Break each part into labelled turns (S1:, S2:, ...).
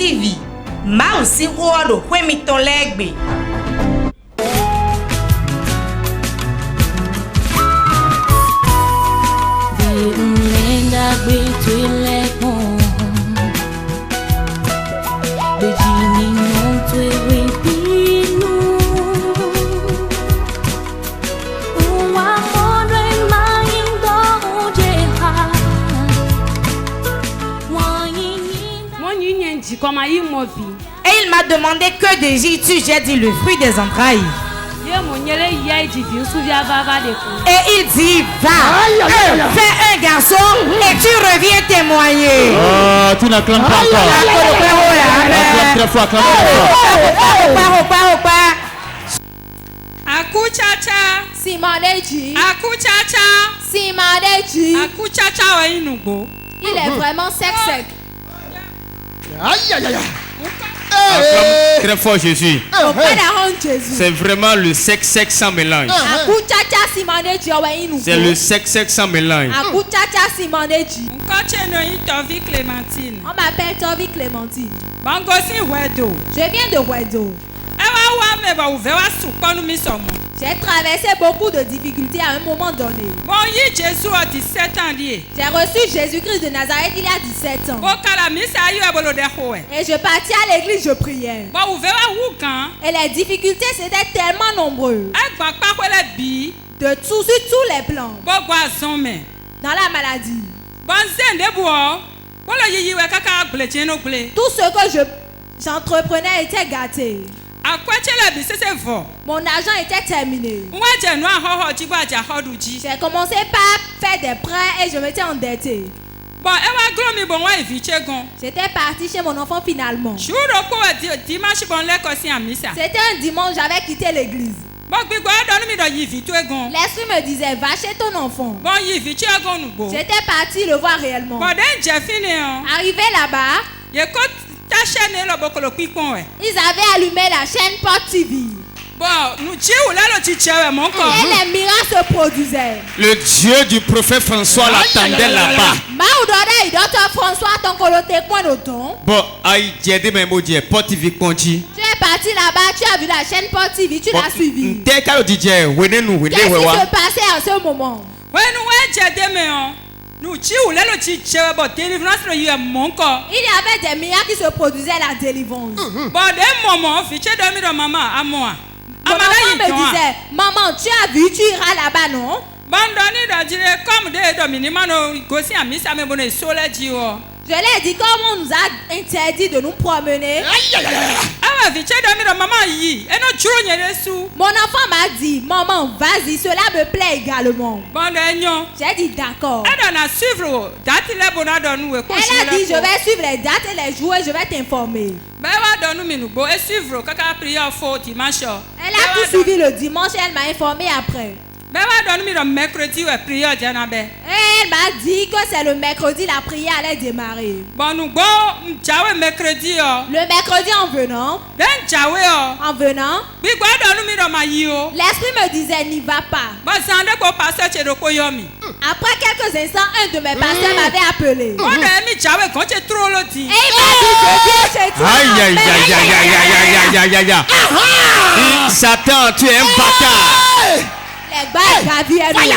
S1: TV. Mausi Rodo, Wemito Legbe.
S2: Et il m'a demandé que désires-tu? J'ai dit le fruit des entrailles. Et il dit va, fais un garçon et tu reviens témoigner.
S3: Oh, tu n'acclames pas encore. Acclame très fort, acclame très fort.
S4: Akuchacha
S5: Simaneji.
S4: Akuchacha
S5: Simaneji.
S4: Akuchacha wa inugbo.
S5: Il est vraiment sec.
S3: Aïe aïe aïe.
S6: Acclame très fort Jésus.
S5: Jésus.
S6: C'est vraiment le sexe sans mélange.
S5: Akuchacha Simaneji wa inugbo.
S6: C'est le sexe sans mélange.
S5: Akuchacha Simaneji.
S4: Nkoche no Tovi Clémentine.
S5: On m'appelle Tovi Clémentine.
S4: Bangosi Wedo.
S5: Je viens de Wedo. J'ai traversé beaucoup de difficultés à un moment donné.
S4: J'ai
S5: reçu Jésus-Christ de Nazareth il y a 17 ans. Et je partis à l'église, je priais. Et les difficultés c'était tellement nombreuses. Sur tous les plans. Dans la maladie. Tout ce que j'entreprenais était gâté. Mon argent était terminé. J'ai commencé par faire des prêts et je m'étais endetté. J'étais parti chez mon enfant finalement. C'était un dimanche, j'avais quitté l'église. L'esprit me disait, va chez ton enfant. J'étais parti le voir réellement. Arrivé là-bas, ils avaient allumé la chaîne Port TV. Et les miracles se produisaient.
S6: Le Dieu du prophète François l'attendait là-bas. Bon, tu es
S5: parti là-bas, tu as vu la chaîne Port TV, tu l'as suivi.
S6: Qu'est-ce qui
S5: se passait en ce moment? Il y avait des miracles qui se produisaient à la délivrance. Mon enfant me disait, maman, tu as vu, tu iras là-bas, non? Je l'ai dit, comme on nous a interdit de nous promener. Mon enfant m'a dit, maman, vas-y, cela me plaît également. J'ai dit d'accord. Elle a dit, je vais suivre les dates et les jours et je vais t'informer. Elle a tout suivi le dimanche et elle m'a informé après. Et elle m'a dit que c'est le mercredi la prière allait démarrer. Le mercredi en venant, l'esprit me disait n'y va pas. Après quelques instants, un de mes pasteurs m'avait appelé. Et il m'a dit je viens chez toi.
S6: Aïe. Satan, tu es un bâtard.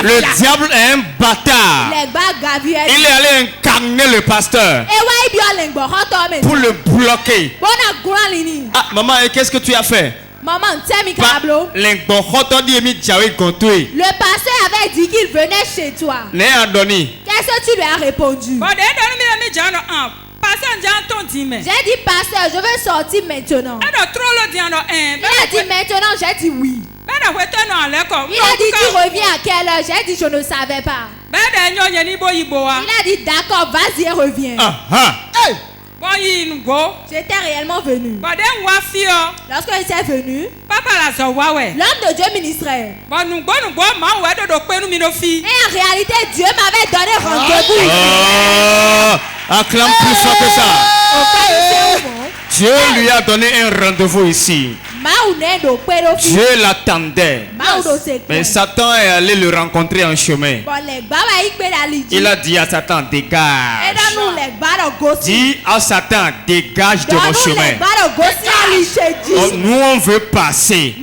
S5: Le
S6: diable est un bâtard. Il est allé incarner le pasteur pour le bloquer. Ah, maman, et qu'est-ce que tu as fait?
S5: Maman,
S6: le
S5: pasteur avait dit qu'il venait chez toi. Qu'est-ce que tu lui as répondu? J'ai dit, pasteur, je veux sortir maintenant. Il a dit maintenant, j'ai dit oui. Il a dit, tu reviens à quelle heure? J'ai dit, je ne savais pas. Il a dit, d'accord, vas-y et reviens. J'étais réellement venu. Lorsque j'étais venu, l'homme de Dieu ministrait. Et en réalité, Dieu m'avait donné rendez-vous.
S6: Acclame plus fort que ça. Dieu lui a donné un rendez-vous ici. Dieu l'attendait. Mais Satan est allé le rencontrer en chemin. Il a dit à Satan, dégage. Dis à Satan, dégage de mon chemin. Oh, nous on veut passer.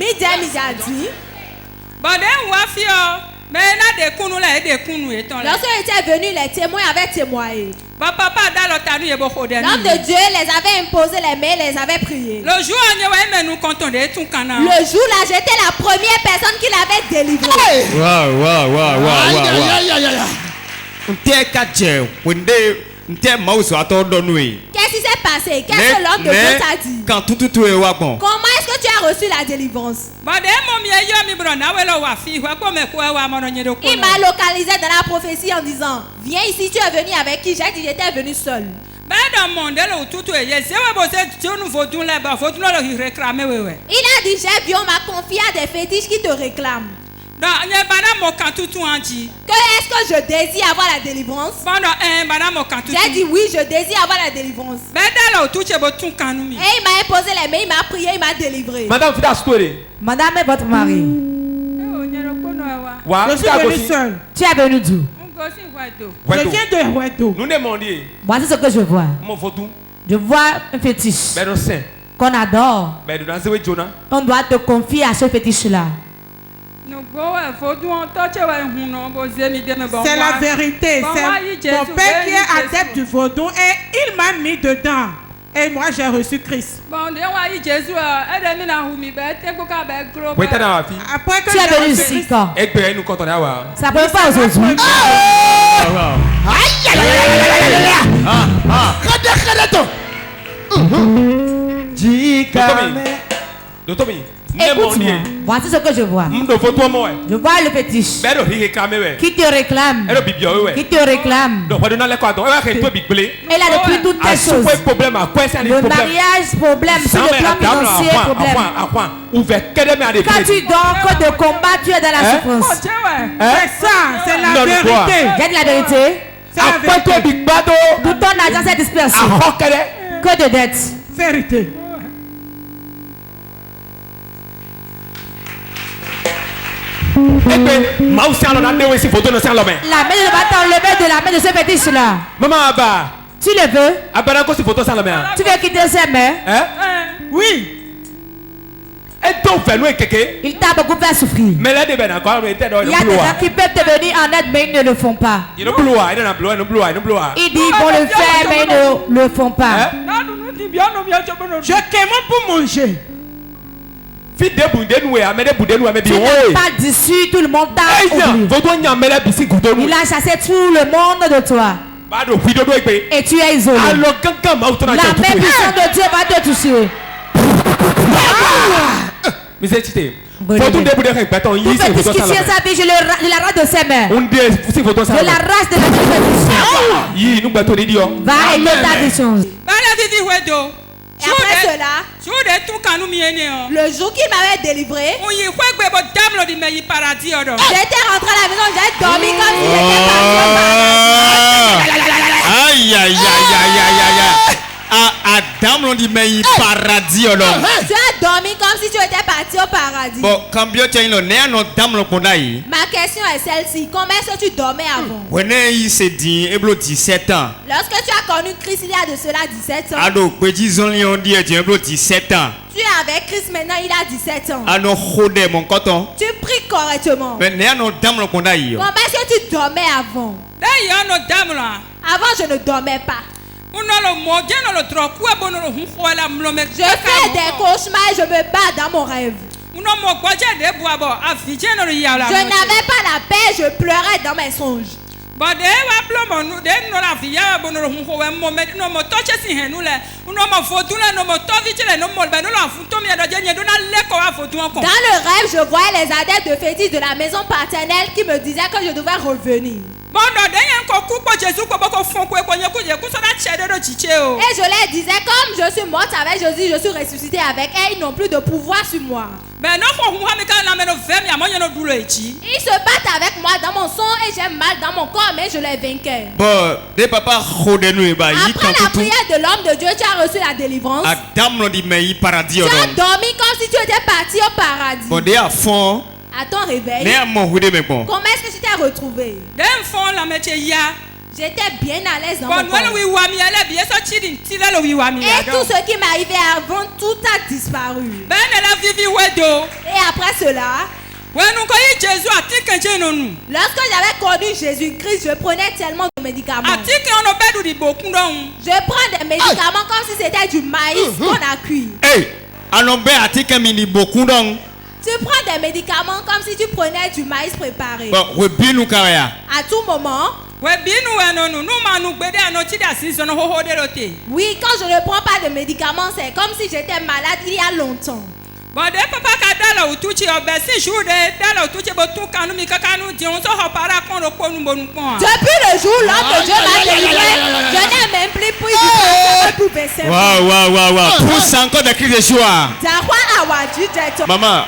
S5: Lorsqu'ils étaient venus, les témoins avaient témoigné. L'homme de Dieu les avait imposé les mains, les avait priés. Le jour-là, j'étais la première personne qui l'avait délivré. Qu'est-ce qui s'est passé? Qu'est-ce que l'homme de Dieu t'a dit? Comment est-ce que tu as reçu la délivrance? Il m'a localisé dans la prophétie en disant, viens ici, tu es venu avec qui? J'ai dit, j'étais venu seul. Il a dit, j'ai vu, on m'a confié à des fétiches qui te réclament. Que est-ce que je désire avoir la délivrance? J'ai dit oui, je désire avoir la délivrance. Et il m'a imposé les mains, il m'a prié, il m'a délivré.
S3: Madame
S2: est votre mari.
S3: Je suis venu seul.
S2: Tu es venu d'où?
S3: Je viens de Wedo.
S2: Voici ce que je vois. Je vois un fétiche qu'on adore. On doit te confier à ce fétiche-là.
S7: C'est la vérité. C'est mon père qui est adepte du vaudou et il m'a mis dedans. Et moi j'ai reçu Christ.
S2: Après que tu es venu ici quand? Ça peut pas aujourd'hui. Écoute-moi, voici ce que je vois. Je vois le fétiche qui te réclame. Qui te réclame. Et là, depuis toutes les choses, le mariage, problème, sur le plan financier, problème. Quand tu dors, quand de combat, tu es dans la souffrance.
S7: C'est ça, c'est la vérité.
S2: Quelle est la vérité?
S7: C'est la vérité.
S2: Tout ton argent s'est dispersé. Que de dettes.
S7: Vérité.
S3: La main
S2: ne va t'enlever de la main de ce fétiche-là. Tu le veux? Tu veux quitter ses mains?
S7: Oui.
S2: Il t'a beaucoup fait souffrir. Il y a des gens qui peuvent te venir en aide, mais ils ne le font pas. Il dit bon le faire, mais ils ne le font pas.
S7: Je commande pour manger.
S2: Tu n'as pas d'issue, tout le monde t'a oublié. Il a chassé tout le monde de toi. Et tu es isolé. La main puissante de Dieu va te toucher. Tout fétiche qui tient sa vie, je l'arrache de ses mains. Je l'arrache de la main. Va aider ta vision.
S5: Et après cela, le jour qu'il m'avait délivré, j'étais rentré à la maison, j'ai dormi comme si j'étais parti.
S6: Aïe, aïe, aïe, aïe, aïe, aïe. Adam l'on dit mais il paradis alors.
S5: Tu as dormi comme si tu étais parti au paradis.
S6: Bon, quand bien tu as une dame le kondaï.
S5: Ma question est celle-ci, comment est-ce que tu dormais avant?
S6: Il s'est dit, il a 17 ans.
S5: Lorsque tu as connu Christ il y a de cela 17 ans.
S6: Alors, disons on dit tu as 17 ans.
S5: Tu es avec Christ maintenant, il a 17 ans.
S6: Alors, mon coton.
S5: Tu pries correctement.
S6: Mais dame le kondaï.
S5: Comment est-ce que tu dormais avant? Avant, je ne dormais pas. Je fais des cauchemars et je me bats dans mon rêve. Je n'avais pas la paix, je pleurais dans mes songes. Dans le rêve, je voyais les adeptes de fétiche de la maison paternelle qui me disaient que je devais revenir. Et je leur disais, comme je suis morte avec Jésus, je suis ressuscité avec elle, ils n'ont plus de pouvoir sur moi. Ils se battent avec moi dans mon sang et j'ai mal dans mon corps, mais je les vainquais. Après la prière de l'homme de Dieu, tu as reçu la délivrance. Tu as dormi comme si tu étais parti au paradis. À ton réveil, comment est-ce que tu t'es retrouvé? J'étais bien à l'aise dans mon corps. Et tout ce qui m'arrivait avant, tout a disparu. Et après cela, lorsque j'avais connu Jésus-Christ, je prenais tellement de médicaments. Je prends des médicaments comme si c'était du maïs qu'on a cuit. Tu prends des médicaments comme si tu prenais du maïs préparé. À tout moment. Oui, quand je ne prends pas de médicaments, c'est comme si j'étais malade il y a longtemps. Depuis le jour là que Dieu m'a délivré, je n'ai même plus pris du temps.
S6: Pousse encore des cris de joie. Maman,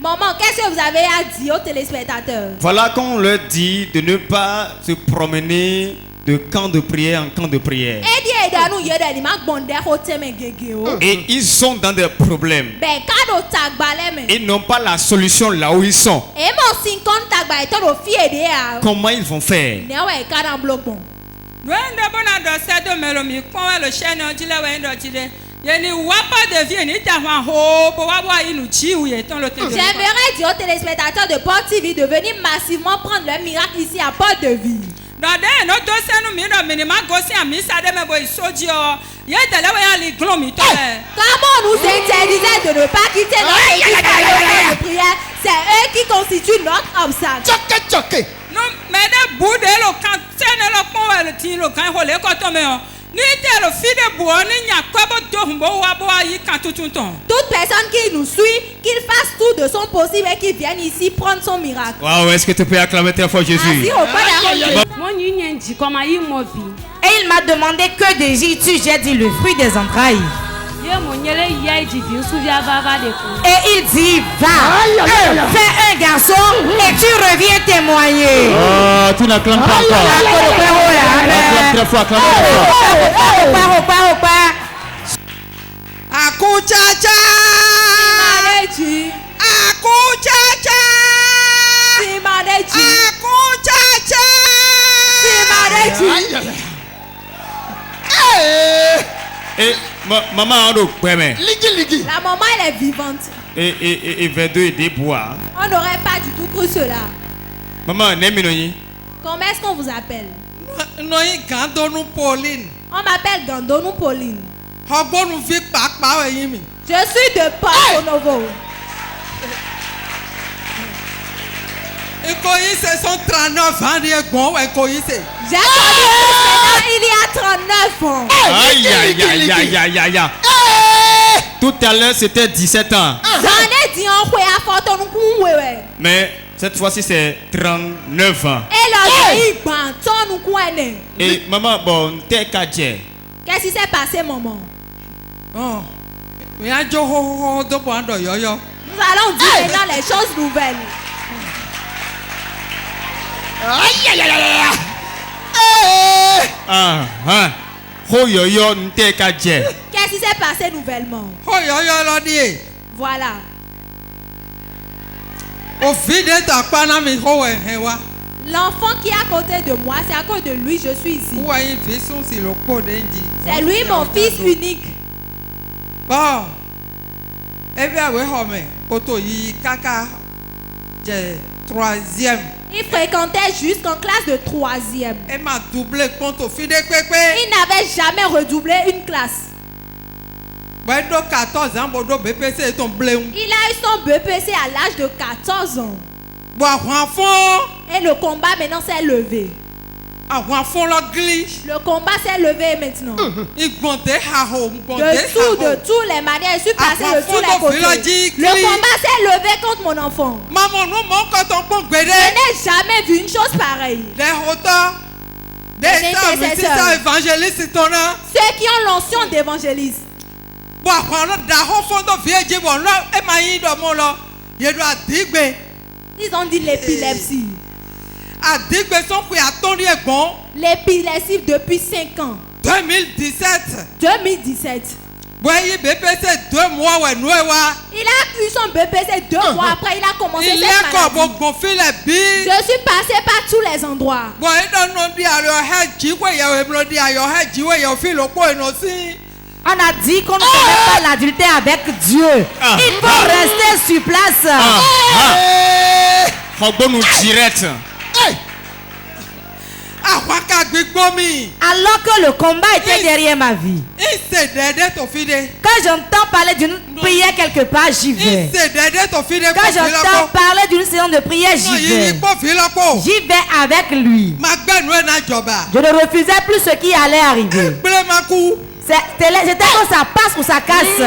S5: maman, qu'est-ce que vous avez à dire aux téléspectateurs?
S6: Voilà qu'on leur dit de ne pas se promener de camp de prière en camp de prière. Et ils sont dans des problèmes. Ils n'ont pas la solution là où ils sont. Comment ils vont faire?
S5: J'aimerais dire aux téléspectateurs de Port TV de venir massivement prendre leur miracle ici à Port de Vie. Comment on nous interdisait de ne pas quitter notre église de prière? C'est eux qui constituent notre obstacle. Toute personne qui nous suit, qu'il fasse tout de son possible et qu'il vienne ici prendre son miracle.
S6: Waouh, est-ce que tu peux acclamer très fort Jésus?
S1: Et il m'a demandé que désires-tu? J'ai dit le fruit des entrailles. Et il dit, va, fais un garçon et tu reviens témoigner.
S3: Oh, tu n'acclames pas encore. Acclame très fort, acclame très fort.
S7: Akuchacha. Akuchacha. Akuchacha.
S6: Et maman,
S5: la maman elle est vivante.
S6: Et vers deux des bois.
S5: On n'aurait pas du tout cru cela.
S6: Maman,
S5: comment est-ce qu'on vous appelle?
S7: Pauline.
S5: On m'appelle Gandonou Pauline. Je suis de Porto Novo.
S7: J'ai connu ce
S5: il y a 39 ans.
S6: Aïe. Tout à l'heure c'était 17 ans. Mais cette fois-ci c'est 39 ans. Et maman, bon, t'es cadre.
S5: Qu'est-ce qui s'est passé, maman?
S7: Nous
S5: allons dire maintenant les choses nouvelles. Qu'est-ce qui s'est passé nouvellement? Voilà. L'enfant qui est à côté de moi, c'est à cause de lui je suis ici. C'est lui mon fils unique. Il fréquentait jusqu'en classe de 3e. Il n'avait jamais redoublé une classe. Il a eu son BPC à l'âge de 14 ans. Et le combat maintenant s'est levé. Le combat s'est levé maintenant. De tous les manières, je suis passé de tous les côtés. Le combat s'est levé contre mon enfant. Je n'ai jamais vu une chose pareille. Ceux qui ont l'onction d'évangéliste. Ils ont dit l'épilepsie. L'épilepsie depuis 5 ans. 2017. Il a eu son BPC 2 mois après, il a commencé cette maladie. Je suis passé par tous les endroits.
S1: On a dit qu'on ne commet pas l'adultère avec Dieu. Il faut rester sur place. Alors que le combat était derrière ma vie. Quand j'entends parler d'une prière quelque part, j'y vais. Quand j'entends parler d'une séance de prière, j'y vais. J'y vais avec lui. Je ne refusais plus ce qui allait arriver. C'était comme ça passe ou ça casse.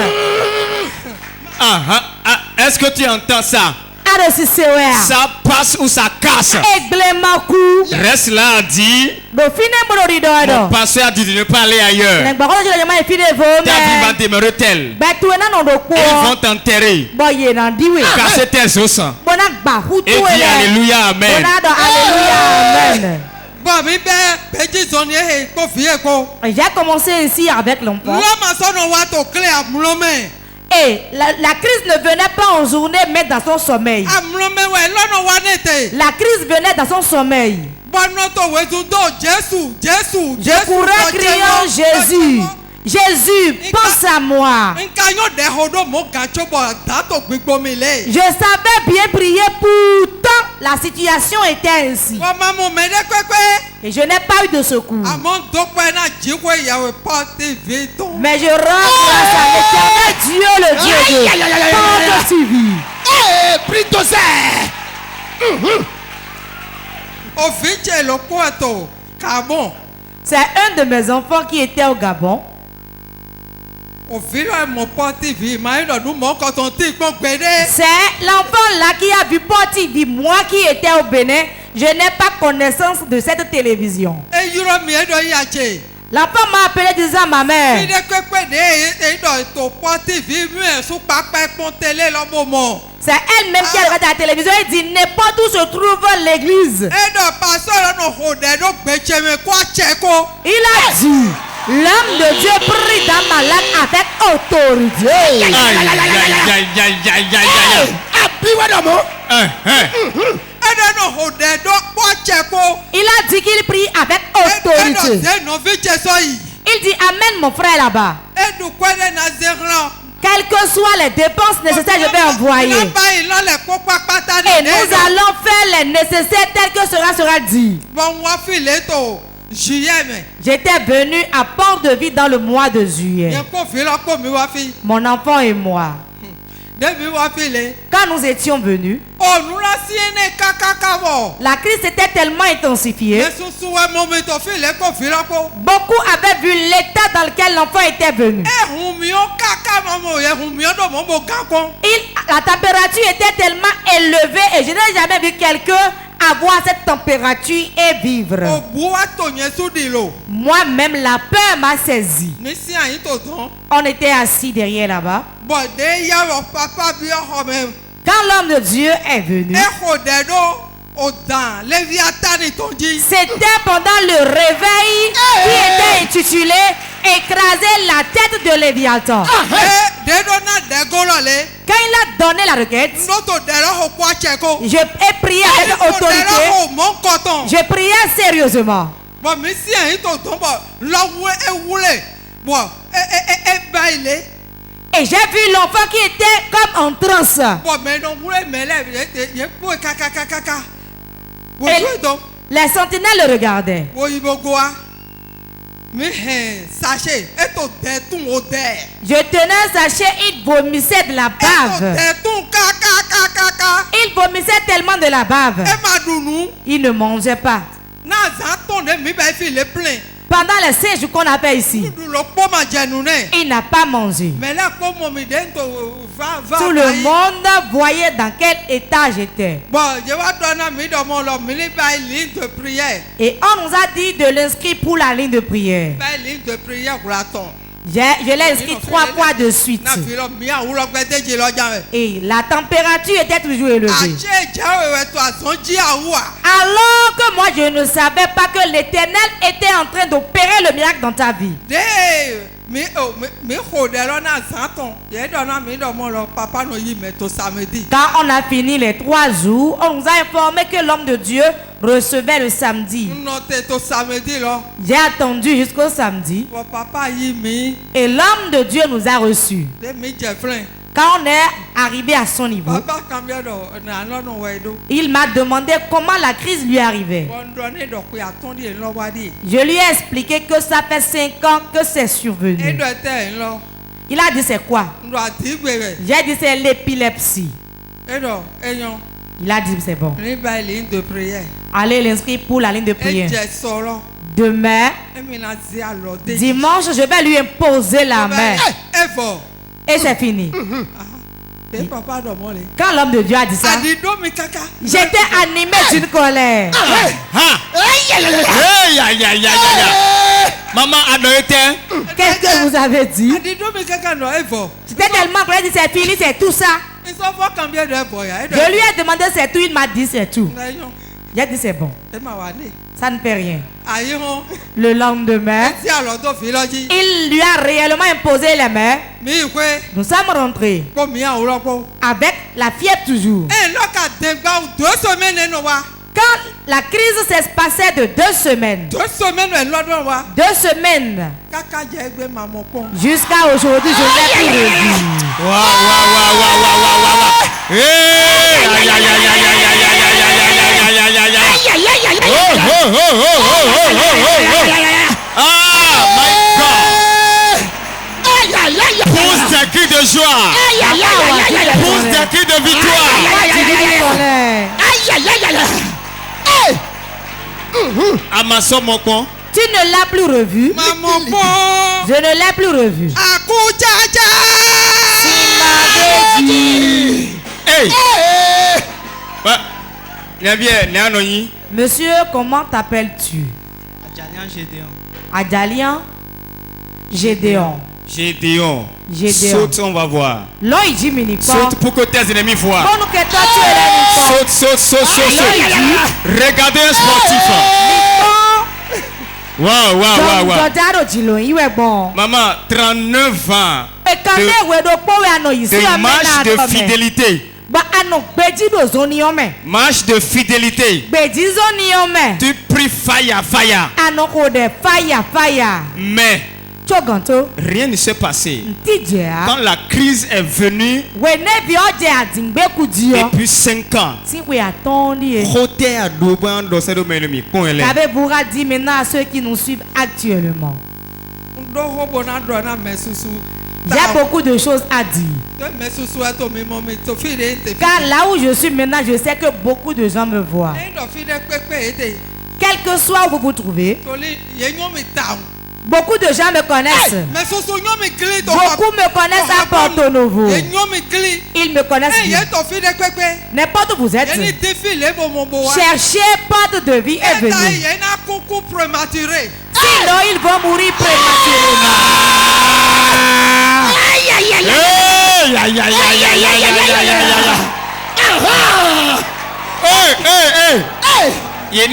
S6: Est-ce que tu entends ça?
S1: Ça
S6: passe ou ça casse. Reste là à dire. Mon pasteur a dit de ne pas aller ailleurs. Ta vie va demeurer telle. Ils vont t'enterrer. Casser tes os. Et dis alléluia, amen.
S1: J'ai commencé ici avec l'enfant. Et la crise ne venait pas en journée, mais dans son sommeil. La crise venait dans son sommeil. Je courais criant Jésus. Jésus, pense à moi. Je savais bien prier, pourtant la situation était ainsi. Et je n'ai pas eu de secours. Mais je rends grâce à l'éternel Dieu, le Dieu de C'est un de mes enfants qui était au Gabon. C'est l'enfant là qui a vu Port TV. Moi qui étais au Bénin, je n'ai pas connaissance de cette télévision. L'enfant m'a appelé disant ma mère. C'est elle-même qui a regardé la télévision et dit n'importe où se trouve l'église. Il a dit l'homme de Dieu prie d'un malade avec autorité. Il a dit qu'il prie avec autorité. Il dit amène mon frère là-bas. Quelles que soient les dépenses nécessaires, je vais envoyer. Et nous allons faire les nécessaires tel que cela sera dit. J'étais venu à Port-de-Vie dans le mois de juillet. Mon enfant et moi. Quand nous étions venus, la crise s'était tellement intensifiée. Beaucoup avaient vu l'état dans lequel l'enfant était venu. La température était tellement élevée et je n'ai jamais vu quelqu'un avoir cette température et vivre. Moi-même, la peur m'a saisi. On était assis derrière là-bas. Quand l'homme de Dieu est venu, c'était pendant le réveil qui était intitulé écraser la tête de Léviathan. Quand il a donné la requête, j'ai prié avec autorité. J'ai prié sérieusement. Et j'ai vu l'enfant qui était comme en transe. Et les sentinelles le regardaient. Je tenais un sachet, il vomissait de la bave. Il vomissait tellement de la bave. Il ne mangeait pas. Pendant les 5 jours qu'on a fait ici, il n'a pas mangé. Tout le monde voyait dans quel état j'étais. Et on nous a dit de l'inscrire pour la ligne de prière. Je l'ai inscrit 3 fois de suite. Et la température était toujours élevée. Alors que moi je ne savais pas que l'Éternel était en train d'opérer le miracle dans ta vie. Quand on a fini les 3 jours, on nous a informé que l'homme de Dieu recevait le samedi. J'ai attendu jusqu'au samedi. Et l'homme de Dieu nous a reçus. Quand on est arrivé à son niveau, il m'a demandé comment la crise lui arrivait. Je lui ai expliqué que ça fait 5 ans que c'est survenu. Il a dit c'est quoi? J'ai dit c'est l'épilepsie. Il a dit c'est bon. Allez l'inscrire pour la ligne de prière. Demain, dimanche, je vais lui imposer la main. Et c'est fini. Quand l'homme de Dieu a dit ça, j'étais animé d'une colère.
S6: Maman,
S1: qu'est-ce que vous avez dit? J'étais tellement colère, dit c'est fini, c'est tout ça. Je lui ai demandé c'est tout, il m'a dit c'est tout. J'ai dit c'est bon. Ça ne fait rien. Le lendemain, il lui a réellement imposé les mains. Nous sommes rentrés avec la fièvre toujours. Quand la crise s'est passée de 2 semaines, 2 semaines, jusqu'à aujourd'hui, je n'ai plus revu.
S6: Pousse des cris de joie. Pousse des cris de victoire. Amasso mon con.
S1: Tu ne l'as plus revu. Je ne l'ai plus revu. Monsieur, comment t'appelles-tu? Adjalian Gédéon.
S6: Gédéon. Saute, on va voir.
S1: Saute
S6: pour que tes ennemis voient. Saute. Regardez un sportif. Wow. Maman, 39 ans de marche de fidélité. Marche de fidélité. Tu pries fire. Mais rien ne s'est passé. Quand la crise est venue, depuis 5 ans,
S1: qu'avez-vous dit maintenant à ceux qui nous suivent actuellement? Il y a beaucoup de choses à dire. Car là où je suis maintenant, je sais que beaucoup de gens me voient. Quel que soit où vous vous trouvez, beaucoup de gens me connaissent. Beaucoup me connaissent à Porto Novo. Ils me connaissent bien. N'importe où vous êtes, cherchez porte de vie et venez. Sinon, ils vont mourir prématurément. Ils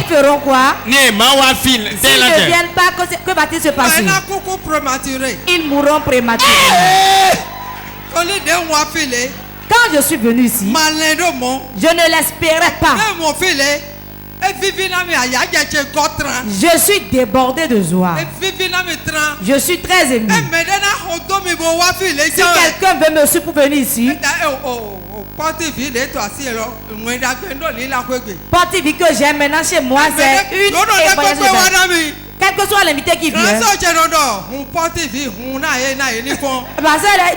S1: feront quoi? S'ils ne viennent pas, que va-t-il se passer? Ils mourront prématurément. Quand je suis venu ici, je ne l'espérais pas. Je suis débordé de joie. Je suis très ému. Si quelqu'un veut me suivre pour venir ici, Porte-vie que j'ai maintenant chez moi, c'est une étoile. Quel que soit l'invité qui vient. Bah ça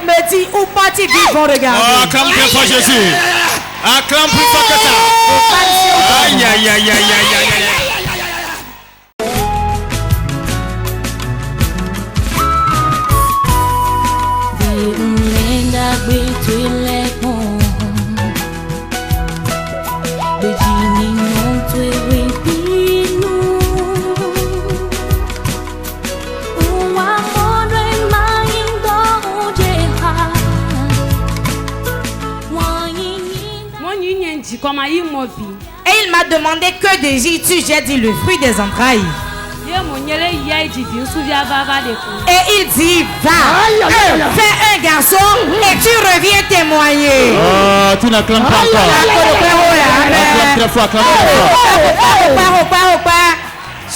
S1: me dit où parti vivre vont regarder.
S6: Oh, acclame plus fort Jésus. Acclame plus fort que ça. Aïe aïe aïe aïe aïe aïe aïe.
S1: Et il m'a demandé que désires-tu? J'ai dit le fruit des entrailles. Et il dit va, fais un garçon et tu reviens témoigner.
S3: Oh, tu n'acclames pas encore. Acclame très fort, acclame très fort.